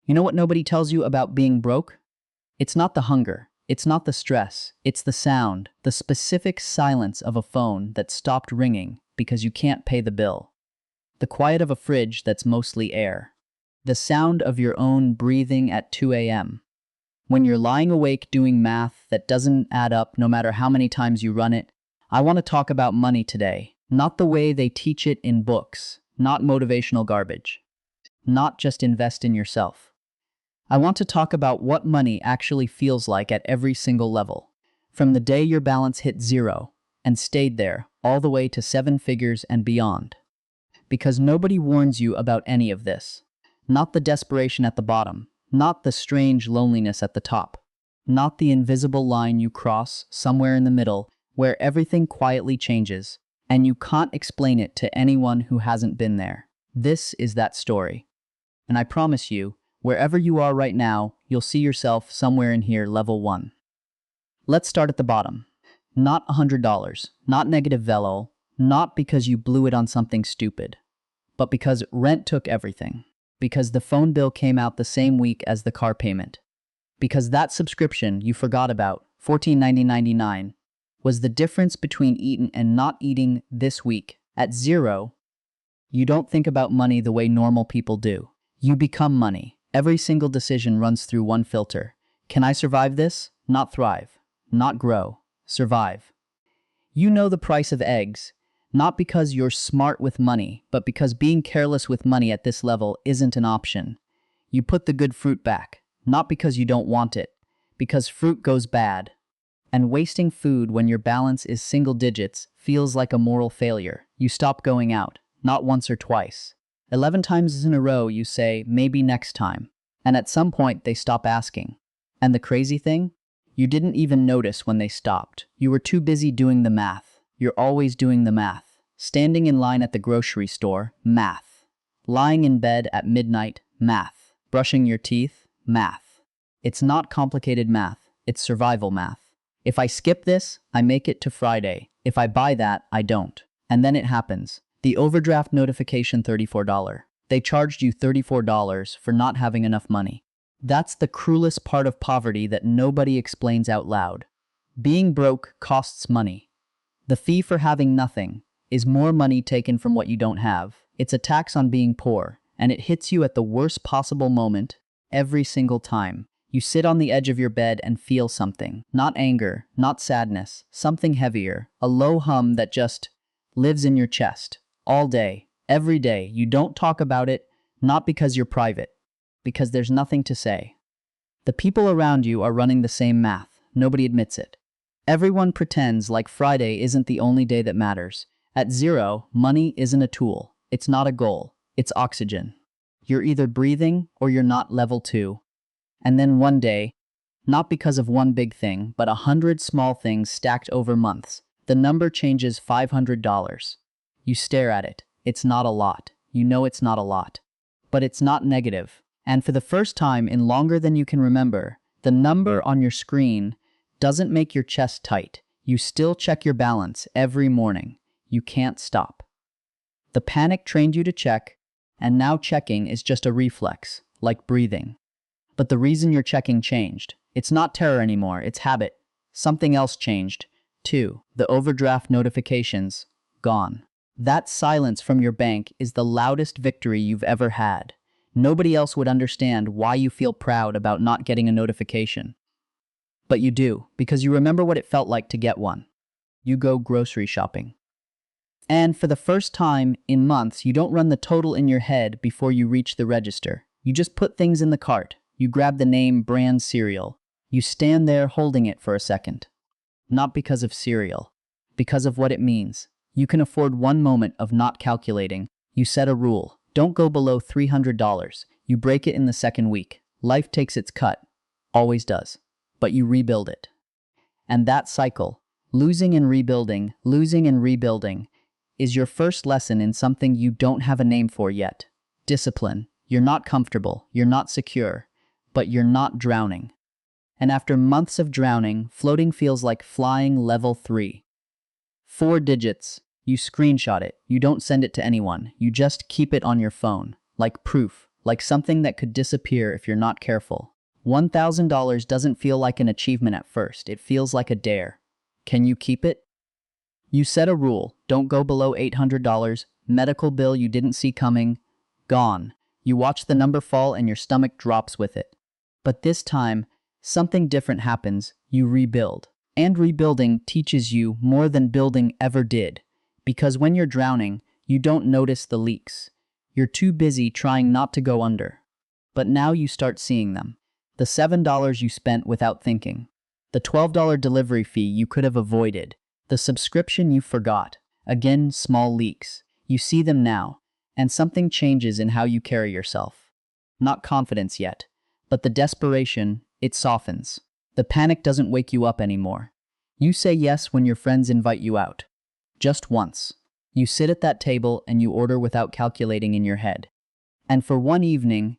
You know what nobody tells you about being broke? It's not the hunger, it's not the stress, it's the sound, the specific silence of a phone that stopped ringing because you can't pay the bill. The quiet of a fridge that's mostly air. The sound of your own breathing at 2 a.m. When you're lying awake doing math that doesn't add up no matter how many times you run it. I want to talk about money today, not the way they teach it in books, not motivational garbage, not just invest in yourself. I want to talk about what money actually feels like at every single level, from the day your balance hit zero and stayed there all the way to 7 figures and beyond. Because nobody warns you about any of this. Not the desperation at the bottom, not the strange loneliness at the top, not the invisible line you cross somewhere in the middle where everything quietly changes and you can't explain it to anyone who hasn't been there. This is that story. And I promise you, wherever you are right now, you'll see yourself somewhere in here, level 1. Let's start at the bottom. Not $100, not negative velo, not because you blew it on something stupid, but because rent took everything. Because the phone bill came out the same week as the car payment. Because that subscription you forgot about, $14.99, was the difference between eating and not eating this week. At zero, you don't think about money the way normal people do. You become money. Every single decision runs through one filter. Can I survive this? Not thrive. Not grow. Survive. You know the price of eggs, not because you're smart with money, but because being careless with money at this level isn't an option. You put the good fruit back, not because you don't want it, because fruit goes bad. And wasting food when your balance is single digits feels like a moral failure. You stop going out, not once or twice. 11 times in a row you say, maybe next time. And at some point they stop asking. And the crazy thing? You didn't even notice when they stopped. You were too busy doing the math. You're always doing the math. Standing in line at the grocery store, math. Lying in bed at midnight, math. Brushing your teeth, math. It's not complicated math, it's survival math. If I skip this, I make it to Friday. If I buy that, I don't. And then it happens. The overdraft notification, $34. They charged you $34 for not having enough money. That's the cruelest part of poverty that nobody explains out loud. Being broke costs money. The fee for having nothing is more money taken from what you don't have. It's a tax on being poor, and it hits you at the worst possible moment every single time. You sit on the edge of your bed and feel something. Not anger, not sadness, something heavier. A low hum that just lives in your chest. All day, every day. You don't talk about it, not because you're private, because there's nothing to say. The people around you are running the same math. Nobody admits it. Everyone pretends like Friday isn't the only day that matters. At zero, money isn't a tool. It's not a goal. It's oxygen. You're either breathing or you're not level 2. And then one day, not because of one big thing, but 100 small things stacked over months, the number changes $500. You stare at it. It's not a lot. You know it's not a lot. But it's not negative. And for the first time in longer than you can remember, the number on your screen doesn't make your chest tight. You still check your balance every morning. You can't stop. The panic trained you to check, and now checking is just a reflex, like breathing. But the reason you're checking changed. It's not terror anymore, it's habit. Something else changed, too. The overdraft notifications, gone. That silence from your bank is the loudest victory you've ever had. Nobody else would understand why you feel proud about not getting a notification. But you do, because you remember what it felt like to get one. You go grocery shopping. And for the first time in months, you don't run the total in your head before you reach the register. You just put things in the cart. You grab the name brand cereal. You stand there holding it for a second. Not because of cereal, because of what it means. You can afford one moment of not calculating. You set a rule. Don't go below $300. You break it in the second week. Life takes its cut. Always does. But you rebuild it. And that cycle, losing and rebuilding, is your first lesson in something you don't have a name for yet. Discipline. You're not comfortable. You're not secure. But you're not drowning. And after months of drowning, floating feels like flying level 3. 4 digits. You screenshot it. You don't send it to anyone. You just keep it on your phone, like proof. like something that could disappear if you're not careful. $1,000 doesn't feel like an achievement at first, it feels like a dare. Can you keep it? You set a rule, don't go below $800, medical bill you didn't see coming, gone. You watch the number fall and your stomach drops with it. But this time, something different happens, you rebuild. And rebuilding teaches you more than building ever did. Because when you're drowning, you don't notice the leaks. You're too busy trying not to go under. But now you start seeing them. The $7 you spent without thinking. The $12 delivery fee you could have avoided. The subscription you forgot. Again, small leaks. You see them now, and something changes in how you carry yourself. Not confidence yet, but the desperation, it softens. The panic doesn't wake you up anymore. You say yes when your friends invite you out. Just once. You sit at that table and you order without calculating in your head. And for one evening,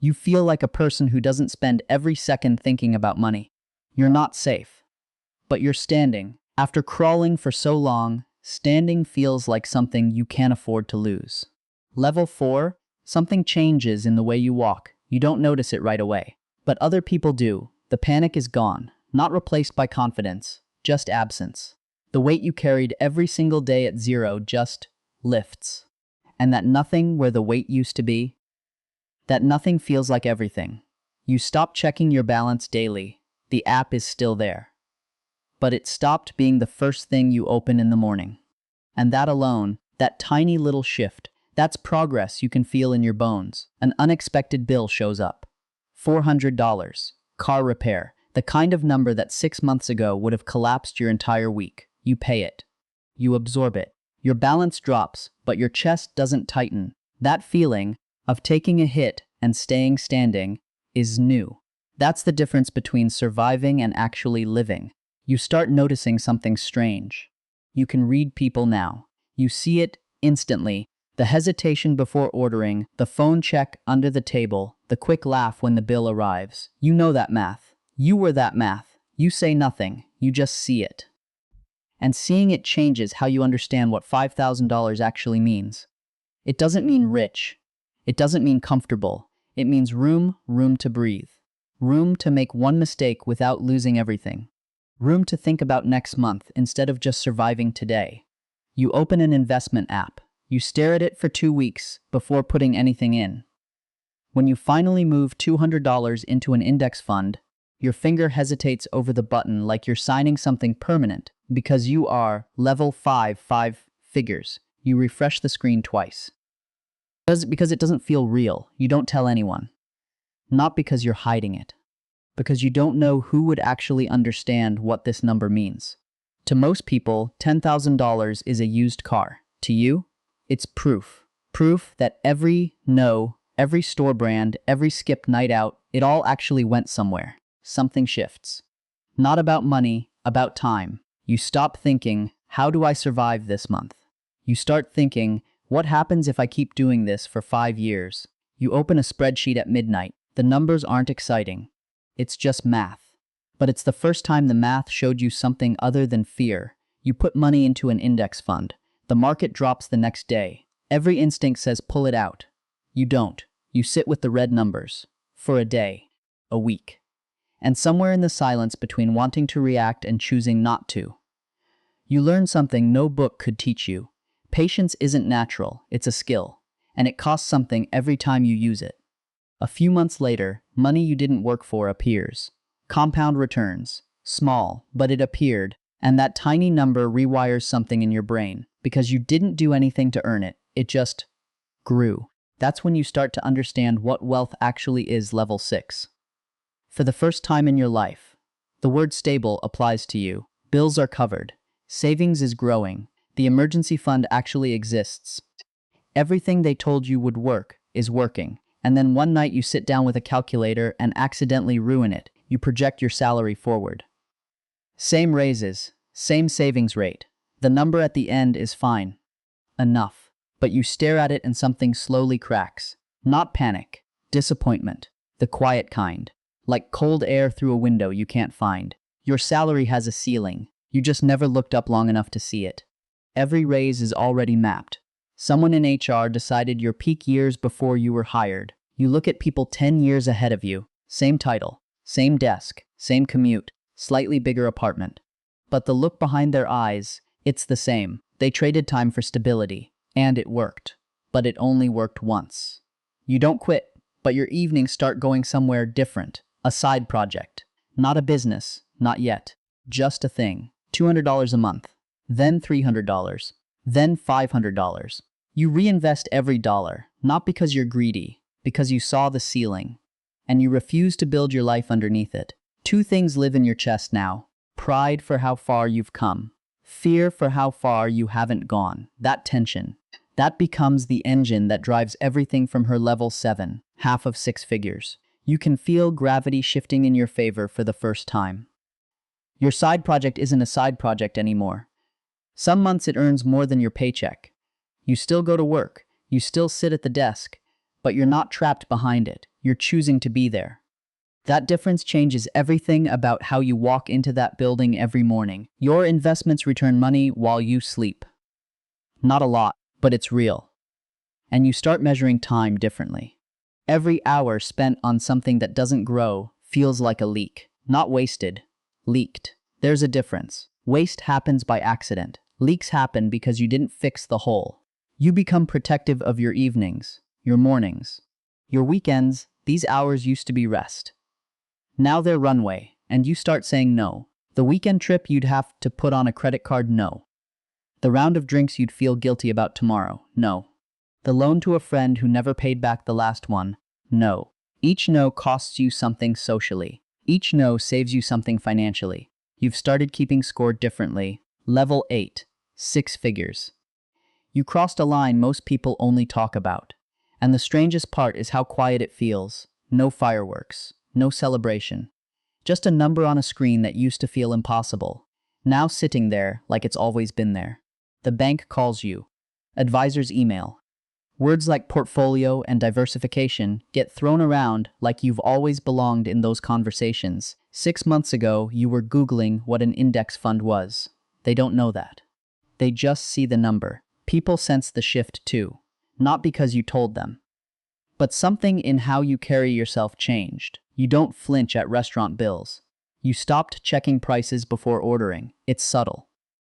you feel like a person who doesn't spend every second thinking about money. You're not safe. But you're standing. After crawling for so long, standing feels like something you can't afford to lose. Level 4, something changes in the way you walk. You don't notice it right away. But other people do. The panic is gone, not replaced by confidence, just absence. The weight you carried every single day at zero just lifts. And that nothing where the weight used to be, that nothing feels like everything. You stop checking your balance daily. The app is still there. But it stopped being the first thing you open in the morning. And that alone, that tiny little shift, that's progress you can feel in your bones. An unexpected bill shows up. $400. Car repair. The kind of number that 6 months ago would have collapsed your entire week. You pay it. You absorb it. Your balance drops, but your chest doesn't tighten. That feeling of taking a hit and staying standing is new. That's the difference between surviving and actually living. You start noticing something strange. You can read people now. You see it instantly. The hesitation before ordering, the phone check under the table, the quick laugh when the bill arrives. You know that math. You were that math. You say nothing. You just see it. And seeing it changes how you understand what $5,000 actually means. It doesn't mean rich. It doesn't mean comfortable. It means room to breathe. Room to make one mistake without losing everything. Room to think about next month instead of just surviving today. You open an investment app. You stare at it for 2 weeks before putting anything in. When you finally move $200 into an index fund, your finger hesitates over the button like you're signing something permanent because you are level 5 figures. You refresh the screen twice. Because it doesn't feel real. You don't tell anyone. Not because you're hiding it. Because you don't know who would actually understand what this number means. To most people, $10,000 is a used car. To you, it's proof. Proof that every store brand, every skipped night out, it all actually went somewhere. Something shifts. Not about money, about time. You stop thinking, how do I survive this month? You start thinking, what happens if I keep doing this for 5 years? You open a spreadsheet at midnight. The numbers aren't exciting. It's just math. But it's the first time the math showed you something other than fear. You put money into an index fund. The market drops the next day. Every instinct says pull it out. You don't. You sit with the red numbers. For a day. A week. And somewhere in the silence between wanting to react and choosing not to, you learn something no book could teach you. Patience isn't natural, it's a skill. And it costs something every time you use it. A few months later, money you didn't work for appears. Compound returns. Small, but it appeared. And that tiny number rewires something in your brain. Because you didn't do anything to earn it. It just grew. That's when you start to understand what wealth actually is. Level 6. For the first time in your life, the word stable applies to you. Bills are covered. Savings is growing. The emergency fund actually exists. Everything they told you would work is working. And then one night you sit down with a calculator and accidentally ruin it. You project your salary forward. Same raises, same savings rate. The number at the end is fine. Enough. But you stare at it and something slowly cracks. Not panic. Disappointment. The quiet kind. Like cold air through a window you can't find. Your salary has a ceiling. You just never looked up long enough to see it. Every raise is already mapped. Someone in HR decided your peak years before you were hired. You look at people 10 years ahead of you, same title, same desk, same commute, slightly bigger apartment. But the look behind their eyes, it's the same. They traded time for stability, and it worked. But it only worked once. You don't quit, but your evenings start going somewhere different. A side project. Not a business, not yet. Just a thing. $200 a month. Then $300. Then $500. You reinvest every dollar, not because you're greedy, because you saw the ceiling. And you refuse to build your life underneath it. Two things live in your chest now. Pride for how far you've come. Fear for how far you haven't gone. That tension. That becomes the engine that drives everything from her level 7, half of 6 figures. You can feel gravity shifting in your favor for the first time. Your side project isn't a side project anymore. Some months it earns more than your paycheck. You still go to work, you still sit at the desk, but you're not trapped behind it. You're choosing to be there. That difference changes everything about how you walk into that building every morning. Your investments return money while you sleep. Not a lot, but it's real. And you start measuring time differently. Every hour spent on something that doesn't grow feels like a leak. Not wasted, leaked. There's a difference. Waste happens by accident. Leaks happen because you didn't fix the hole. You become protective of your evenings, your mornings, your weekends. These hours used to be rest. Now they're runway, and you start saying no. The weekend trip you'd have to put on a credit card, no. The round of drinks you'd feel guilty about tomorrow, no. The loan to a friend who never paid back the last one, no. Each no costs you something socially. Each no saves you something financially. You've started keeping score differently. Level 8, 6 figures. You crossed a line most people only talk about. And the strangest part is how quiet it feels. No fireworks, no celebration. Just a number on a screen that used to feel impossible. Now sitting there like it's always been there. The bank calls you. Advisors email. Words like portfolio and diversification get thrown around like you've always belonged in those conversations. 6 months ago, you were Googling what an index fund was. They don't know that. They just see the number. People sense the shift too. Not because you told them. But something in how you carry yourself changed. You don't flinch at restaurant bills. You stopped checking prices before ordering. It's subtle.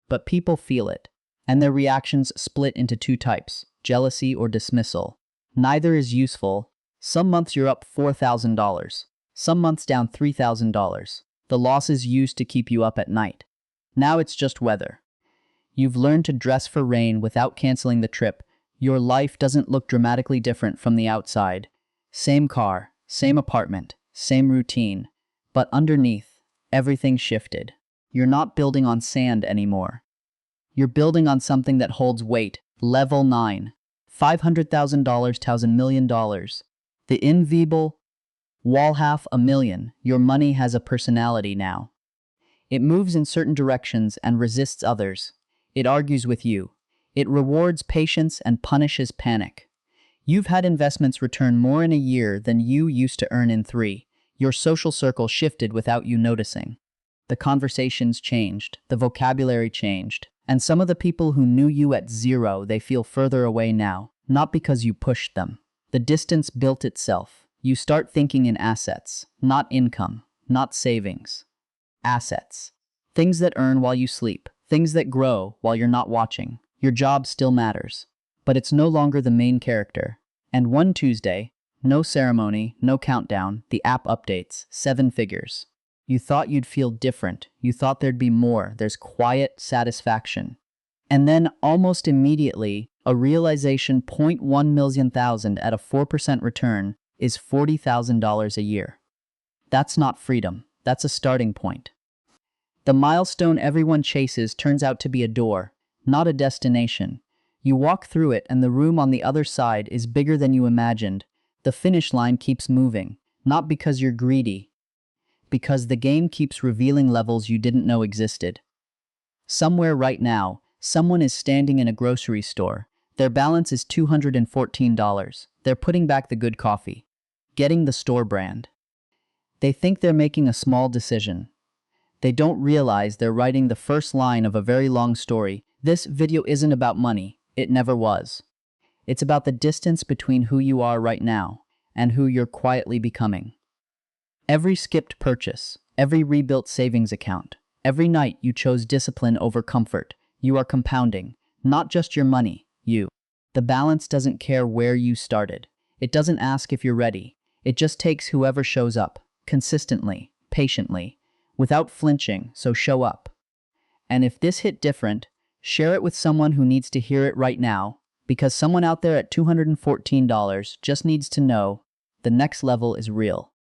But people feel it. And their reactions split into two types, jealousy or dismissal. Neither is useful. Some months you're up $4,000. Some months down $3,000. The losses used to keep you up at night. Now it's just weather. You've learned to dress for rain without canceling the trip. Your life doesn't look dramatically different from the outside. Same car, same apartment, same routine. But underneath, everything shifted. You're not building on sand anymore. You're building on something that holds weight. Level 9. $500,000 to $1 million. The inviolable wall $500,000. Your money has a personality now. It moves in certain directions and resists others. It argues with you. It rewards patience and punishes panic. You've had investments return more in a year than you used to earn in 3. Your social circle shifted without you noticing. The conversations changed. The vocabulary changed. And some of the people who knew you at 0, they feel further away now. Not because you pushed them. The distance built itself. You start thinking in assets, not income, not savings. Assets. Things that earn while you sleep. Things that grow while you're not watching. Your job still matters. But it's no longer the main character. And one Tuesday, no ceremony, no countdown, the app updates, 7 figures. You thought you'd feel different. You thought there'd be more. There's quiet satisfaction. And then, almost immediately, a realization: 0.1 million thousand at a 4% return is $40,000 a year. That's not freedom. That's a starting point. The milestone everyone chases turns out to be a door, not a destination. You walk through it and the room on the other side is bigger than you imagined. The finish line keeps moving, not because you're greedy, because the game keeps revealing levels you didn't know existed. Somewhere right now, someone is standing in a grocery store. Their balance is $214. They're putting back the good coffee, getting the store brand. They think they're making a small decision. They don't realize they're writing the first line of a very long story. This video isn't about money. It never was. It's about the distance between who you are right now and who you're quietly becoming. Every skipped purchase, every rebuilt savings account, every night you chose discipline over comfort, you are compounding, not just your money, you. The balance doesn't care where you started. It doesn't ask if you're ready. It just takes whoever shows up, consistently, patiently, without flinching, so show up. And if this hit different, share it with someone who needs to hear it right now, because someone out there at $214 just needs to know the next level is real.